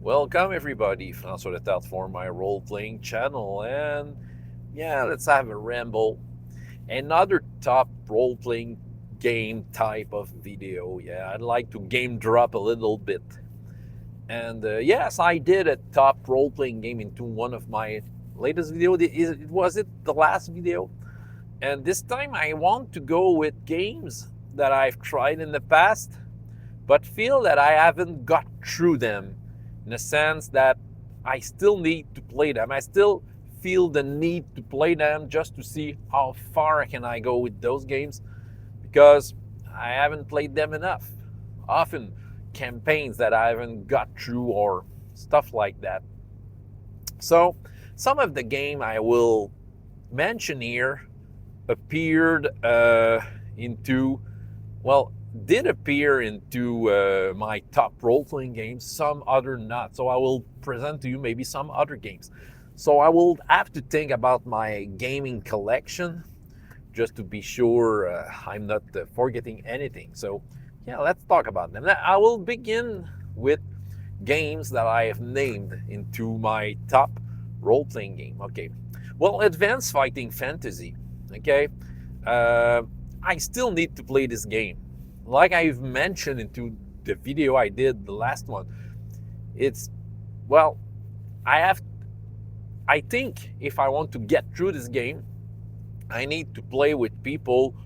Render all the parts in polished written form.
Welcome everybody, François Letat for my role-playing channel, and yeah, let's have a ramble. Another top role-playing game type of video. Yeah, I'd like to game drop a little bit. And yes, I did a top role-playing game into one of my latest video. Was it the last video? And this time I want to go with games that I've tried in the past, but feel that I haven't got through them in a sense that I still need to play them. I still feel the need to play them just to see how far can I go with those games because I haven't played them enough. Often campaigns that I haven't got through or stuff like that. So some of the game I will mention here appeared into, well, did appear into my top role-playing games, some other not. So I will present to you maybe some other games. So I will have to think about my gaming collection just to be sure I'm not forgetting anything. So yeah, let's talk about them. I will begin with games that I have named into my top role-playing game. Okay, well, Advanced Fighting Fantasy. Okay, I still need to play this game. Like I've mentioned into the video I did, the last one, it's, well, I think if I want to get through this game, I need to play with people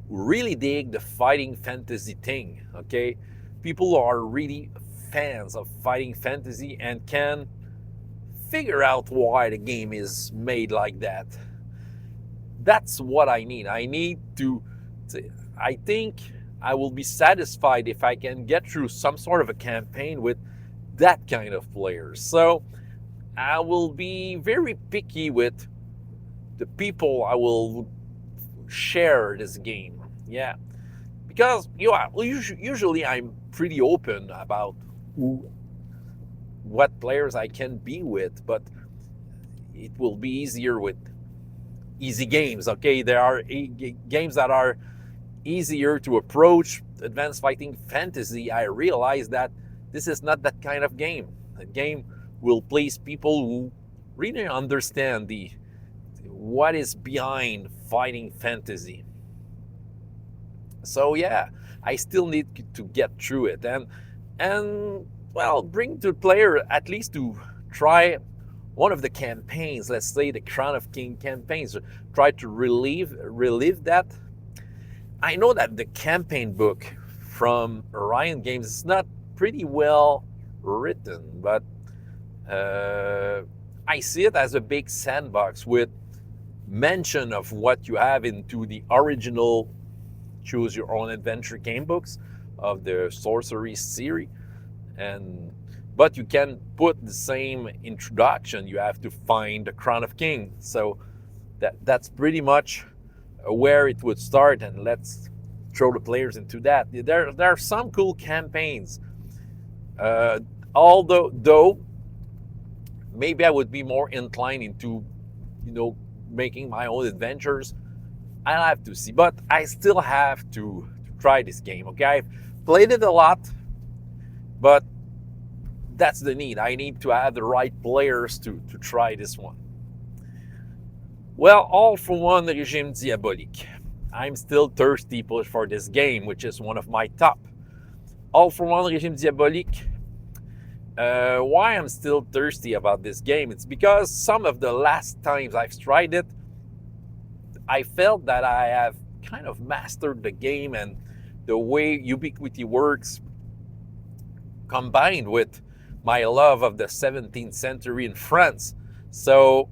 who really dig the fighting fantasy thing, okay? People who are really fans of fighting fantasy and can figure out why the game is made like that. That's what I need. I think I will be satisfied if I can get through some sort of a campaign with that kind of players. So I will be very picky with the people I will share this game. Yeah, because usually I'm pretty open about what players I can be with, but it will be easier with easy games. Okay, there are games that are easier to approach. Advanced Fighting Fantasy, I realize that this is not that kind of game. The game will please people who really understand what is behind fighting fantasy. So yeah, I still need to get through it and well, bring the player at least to try one of the campaigns. Let's say the Crown of King campaigns. Try to relive that. I know that the campaign book from Orion Games is not pretty well written, but I see it as a big sandbox with mention of what you have into the original Choose Your Own Adventure game books of the Sorcery series, but you can put the same introduction. You have to find the Crown of King. So that's pretty much where it would start, and let's throw the players into that. There are some cool campaigns. Although maybe I would be more inclined into, making my own adventures. I'll have to see, but I still have to try this game. Okay, I've played it a lot, but that's the need. I need to have the right players to try this one. Well, All for One Régime Diabolique. I'm still thirsty for this game, which is one of my top. All for One Régime Diabolique. Why I'm still thirsty about this game? It's because some of the last times I've tried it, I felt that I have kind of mastered the game and the way Ubiquity works, combined with my love of the 17th century in France. So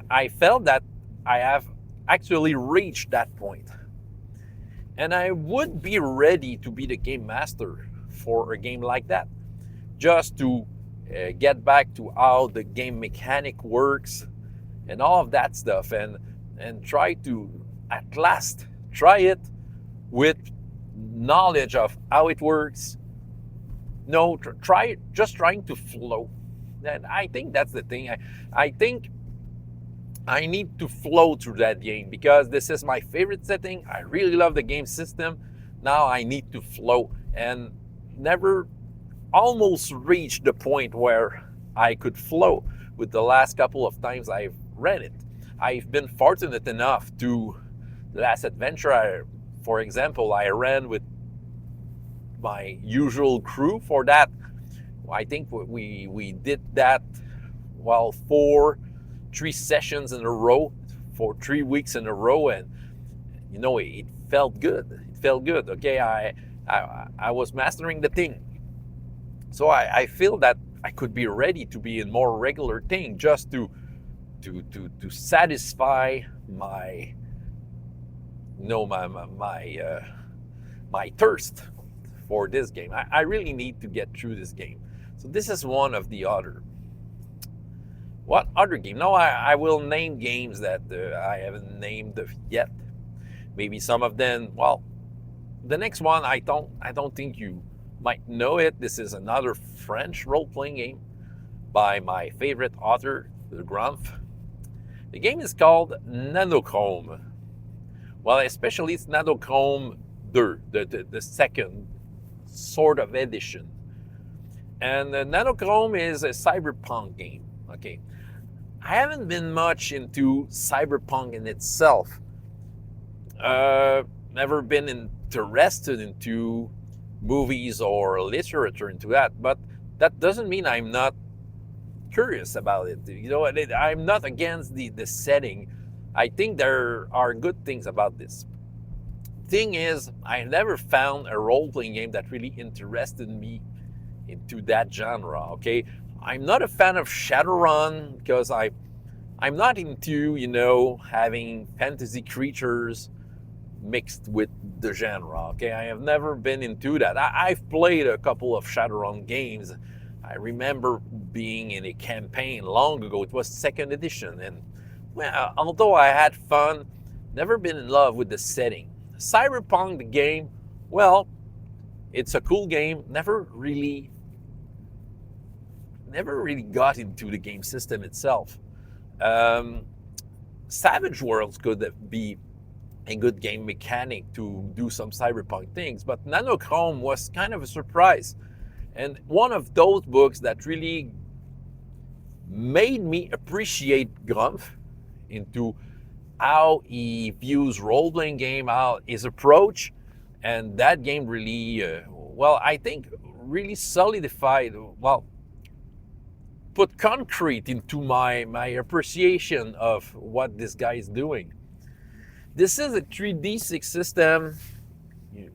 I felt that I have actually reached that point. And I would be ready to be the game master for a game like that, just to get back to how the game mechanic works and all of that stuff, and try to at last try it with knowledge of how it works. No, trying to flow. And I think that's the thing. I think I need to flow through that game because this is my favorite setting. I really love the game system. Now I need to flow and never almost reached the point where I could flow with the last couple of times I've read it. I've been fortunate enough to, the last adventure, for example, I ran with my usual crew for that. I think we did that while for 3 sessions in a row for 3 weeks in a row, and it felt good. It felt good. Okay, I was mastering the thing, so I feel that I could be ready to be in more regular thing just to satisfy my my thirst for this game. I really need to get through this game. So this is one of the other. What other game? No, I will name games that I haven't named yet. Maybe some of them. Well, the next one I don't think you might know it. This is another French role-playing game by my favorite author, the Grumpf. The game is called Nanochrome. Well, especially it's Nanochrome 2, the second sort of edition. And Nanochrome is a cyberpunk game. Okay, I haven't been much into cyberpunk in itself. Never been interested into movies or literature into that, but that doesn't mean I'm not curious about it. I'm not against the setting. I think there are good things about this. Thing is, I never found a role-playing game that really interested me into that genre. Okay, I'm not a fan of Shadowrun because I'm not into having fantasy creatures mixed with the genre. Okay, I have never been into that. I've played a couple of Shadowrun games. I remember being in a campaign long ago. It was 2nd edition, and well, although I had fun, never been in love with the setting. Cyberpunk, the game, well, it's a cool game. Never really got into the game system itself. Savage Worlds could be a good game mechanic to do some cyberpunk things, but Nanochrome was kind of a surprise. And one of those books that really made me appreciate Grumpf into how he views role-playing game, how his approach, and that game really, I think really solidified, put concrete into my appreciation of what this guy is doing. This is a 3D6 system,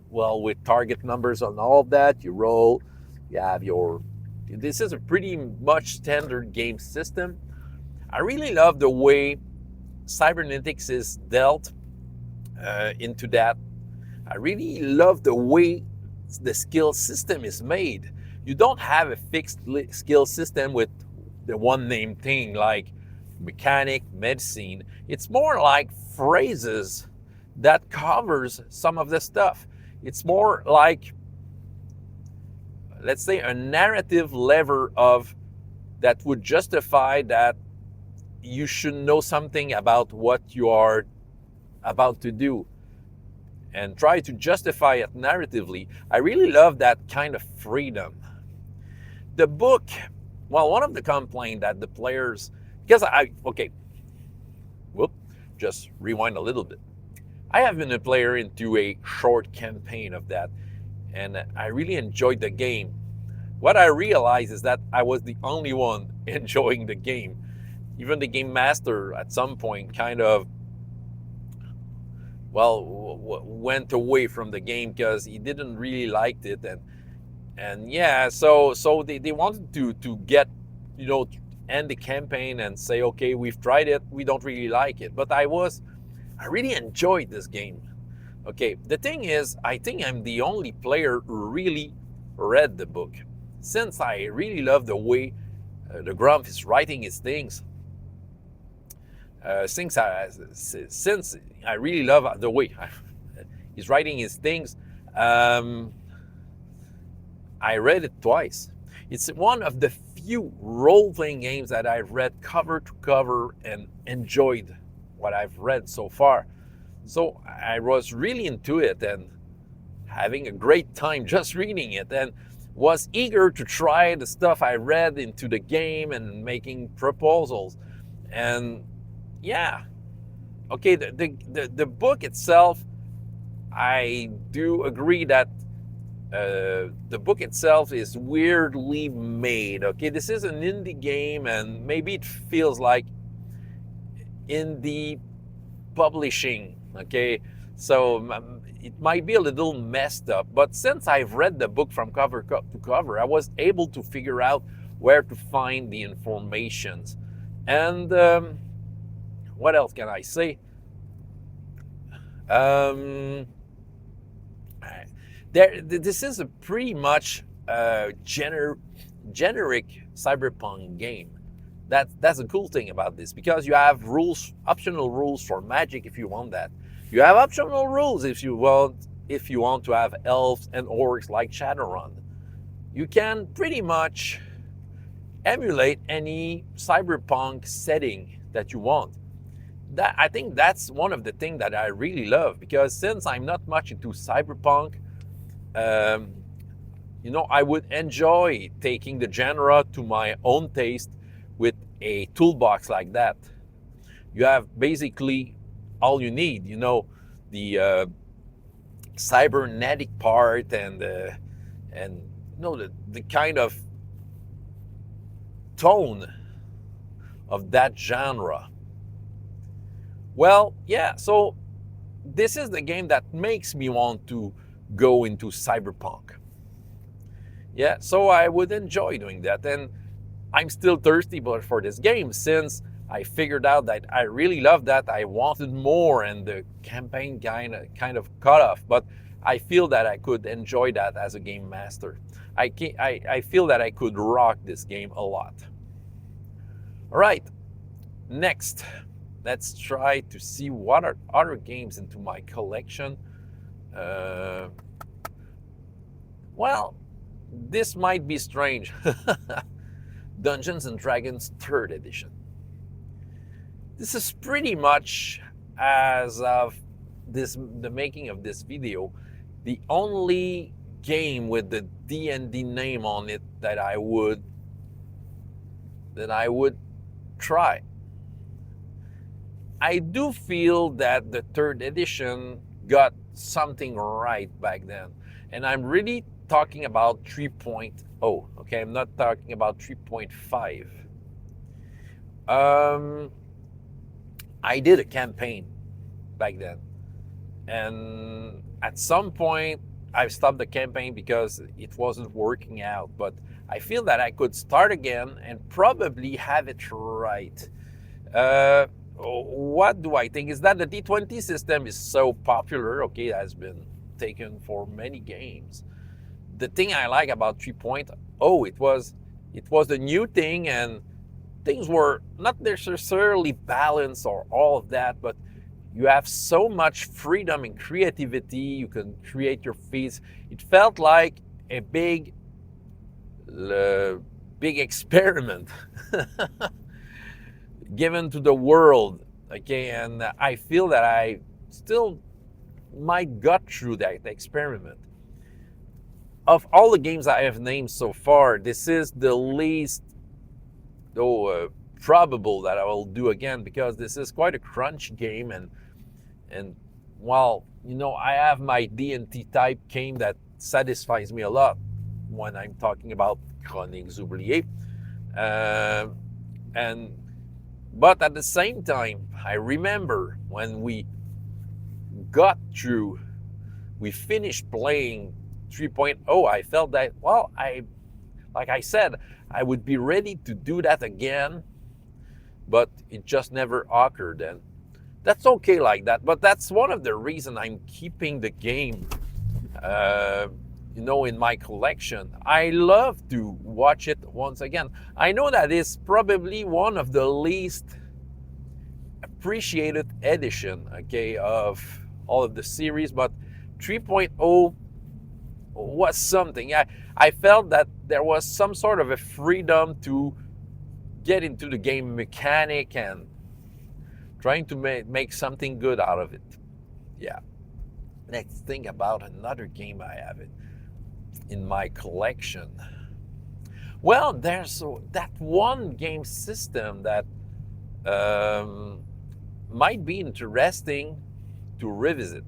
with target numbers on all of that. You roll, you have this is a pretty much standard game system. I really love the way cybernetics is dealt into that. I really love the way the skill system is made. You don't have a fixed skill system with the one name thing like mechanic, medicine. It's more like phrases that covers some of the stuff. It's more like, let's say, a narrative lever of that would justify that you should know something about what you are about to do and try to justify it narratively. I really love that kind of freedom. The book, one of the complaints that the players, because just rewind a little bit. I have been a player into a short campaign of that, and I really enjoyed the game. What I realized is that I was the only one enjoying the game. Even the game master at some point kind of, went away from the game because he didn't really like it, and yeah, so they wanted to get, end the campaign and say, okay, we've tried it, we don't really like it. But I really enjoyed this game. Okay, the thing is, I think I'm the only player who really read the book, since I really love the way the Grumpf is writing his things. Since I really love the way he's writing his things, I read it twice. It's one of the few role-playing games that I've read cover to cover and enjoyed what I've read so far. So I was really into it and having a great time just reading it. And was eager to try the stuff I read into the game and making proposals. And yeah, okay, the book itself, I do agree that the book itself is weirdly made. Okay, this is an indie game, and maybe it feels like indie publishing. Okay, so it might be a little messed up, but since I've read the book from cover to cover, I was able to figure out where to find the informations. And what else can I say? Um, this is a pretty much generic cyberpunk game. That's a cool thing about this, because you have rules, optional rules for magic if you want that. You have optional rules if you want to have elves and orcs like Shadowrun. You can pretty much emulate any cyberpunk setting that you want. I think that's one of the things that I really love, because since I'm not much into cyberpunk, um, I would enjoy taking the genre to my own taste with a toolbox like that. You have basically all you need, the cybernetic part and the kind of tone of that genre. Well, yeah, so this is the game that makes me want to go into cyberpunk. Yeah, so I would enjoy doing that. And I'm still thirsty for this game, since I figured out that I really loved that. I wanted more, and the campaign kind of cut off. But I feel that I could enjoy that as a game master. I feel that I could rock this game a lot. All right, next, let's try to see what are other games into my collection. Well, this might be strange. Dungeons and Dragons 3rd edition. This is pretty much, as of the making of this video, the only game with the D&D name on it that I would try. I do feel that the 3rd edition got something right back then, and I'm really talking about 3.0. Okay, I'm not talking about 3.5. I did a campaign back then, and at some point I stopped the campaign because it wasn't working out, but I feel that I could start again and probably have it right. What do I think is that the D20 system is so popular. Okay, it has been taken for many games. The thing I like about 3.0, it was a new thing, and things were not necessarily balanced or all of that, but you have so much freedom and creativity. You can create your feats. It felt like a big experiment given to the world. Okay, and I feel that I still might got through that experiment. Of all the games I have named so far, this is the least probable that I will do again, because this is quite a crunch game, and while I have my D&T type game that satisfies me a lot when I'm talking about Chroniques Oubliées, but at the same time, I remember when we finished playing 3.0, I felt that, well, like I said, I would be ready to do that again, but it just never occurred, and that's okay like that. But that's one of the reasons I'm keeping the game, in my collection. I love to watch it once again. I know that it's probably one of the least appreciated edition, okay, of all of the series, but 3.0 was something. I felt that there was some sort of a freedom to get into the game mechanic and trying to make something good out of it. Yeah. Let's think about another game I have it. in my collection. Well, there's that one game system that um, might be interesting to revisit.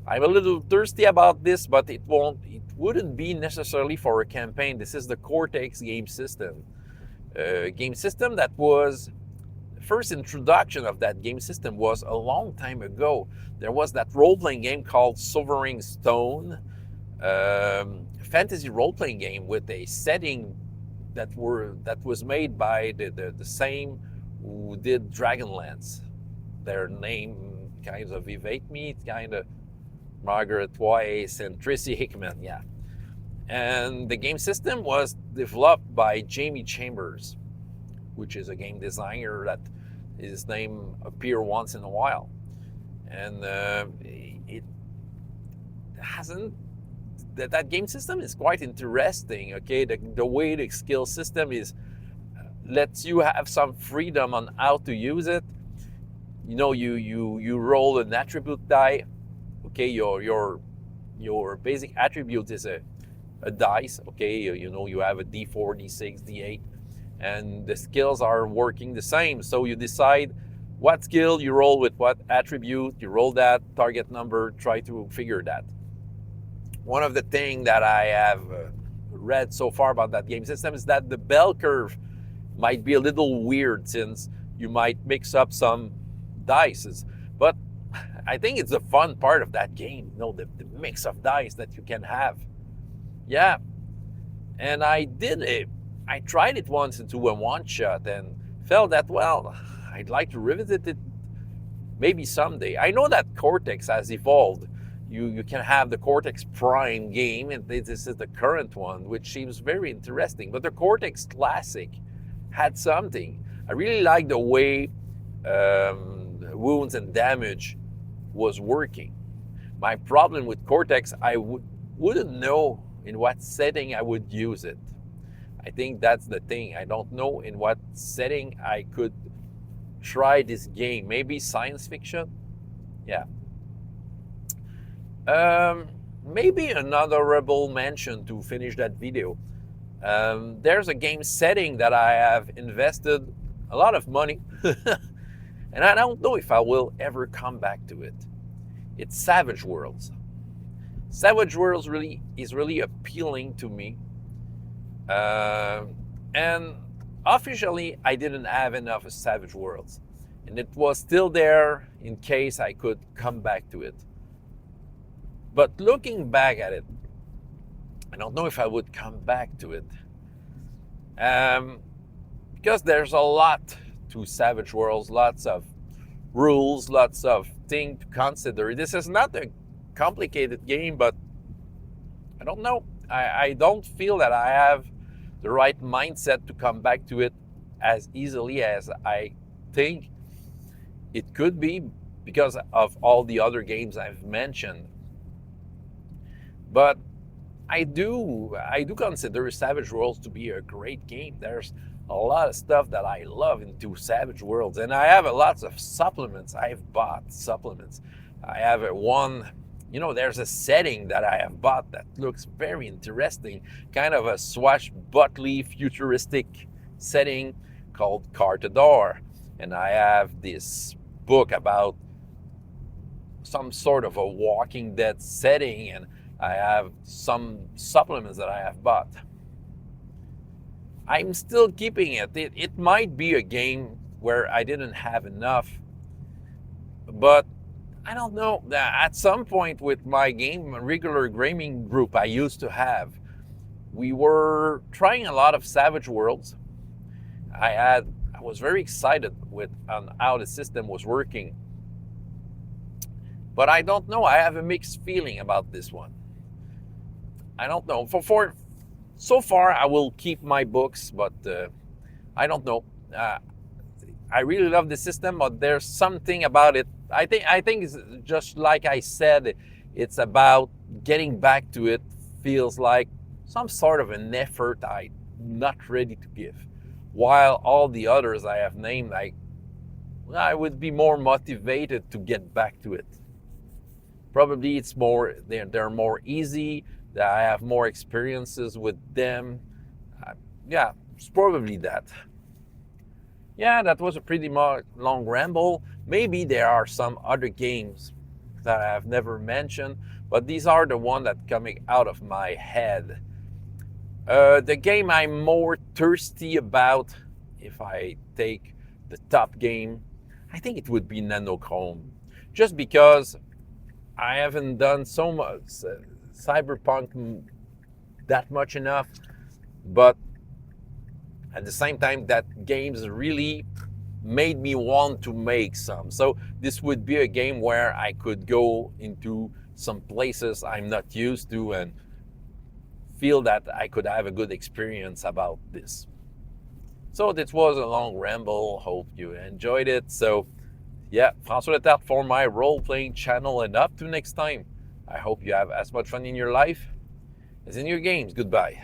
I'm a little thirsty about this, but it wouldn't be necessarily for a campaign. This is the Cortex game system. Game system that was the first introduction of that game system was a long time ago. There was that role-playing game called Sovereign Stone, fantasy role-playing game with a setting that was made by the same who did Dragonlance. Their name kind of evade me. It's kind of Margaret Weiss and Tracy Hickman, yeah. And the game system was developed by Jamie Chambers, which is a game designer that his name appear once in a while. And it hasn't that game system is quite interesting. Okay, the way the skill system is lets you have some freedom on how to use it. You know, you roll an attribute die. Okay, your basic attribute is a dice. Okay, you know, you have a D4, D6, D8, and the skills are working the same. So you decide what skill you roll with what attribute. You roll that target number. Try to figure that. One of the things that I have read so far about that game system is that the bell curve might be a little weird, since you might mix up some dice. But I think it's a fun part of that game, you know, the mix of dice that you can have. Yeah, and I tried it once into a one-shot and felt that, well, I'd like to revisit it maybe someday. I know that Cortex has evolved. You can have the Cortex Prime game, and this is the current one, which seems very interesting. But the Cortex Classic had something. I really like the way wounds and damage was working. My problem with Cortex, I wouldn't know in what setting I would use it. I think that's the thing. I don't know in what setting I could try this game. Maybe science fiction? Yeah. Maybe an honorable mention to finish that video. There's a game setting that I have invested a lot of money and I don't know if I will ever come back to it. It's Savage Worlds. Savage Worlds is really appealing to me. And officially, I didn't have enough of Savage Worlds. And it was still there in case I could come back to it. But looking back at it, I don't know if I would come back to it. Because there's a lot to Savage Worlds, lots of rules, lots of things to consider. This is not a complicated game, but I don't know. I don't feel that I have the right mindset to come back to it as easily as I think it could be because of all the other games I've mentioned. But I do consider Savage Worlds to be a great game. There's a lot of stuff that I love into Savage Worlds, and I have lots of supplements. I've bought supplements. I have there's a setting that I have bought that looks very interesting, kind of a swashbuckling futuristic setting called Cartador. And I have this book about some sort of a Walking Dead setting, and I have some supplements that I have bought. I'm still keeping it. It might be a game where I didn't have enough, but I don't know. At some point with my regular gaming group I used to have, we were trying a lot of Savage Worlds. I was very excited with how the system was working, but I don't know. I have a mixed feeling about this one. I don't know. For so far, I will keep my books, but I don't know. I really love the system, but there's something about it. I think it's just like I said. It's about getting back to it. Feels like some sort of an effort I'm not ready to give. While all the others I have named, I would be more motivated to get back to it. Probably they're more easy. that I have more experiences with them. Uh, yeah, it's probably that. Yeah, that was a pretty long ramble. Maybe there are some other games that I have never mentioned, but these are the ones that coming out of my head. The game I'm more thirsty about, if I take the top game, I think it would be Nanochrome. Just because I haven't done so much Cyberpunk that much enough, but at the same time, that game's really made me want to make some. So this would be a game where I could go into some places I'm not used to and feel that I could have a good experience about this. So this was a long ramble. Hope you enjoyed it. So yeah, François Letarte for my role-playing channel, and up to next time. I hope you have as much fun in your life as in your games. Goodbye.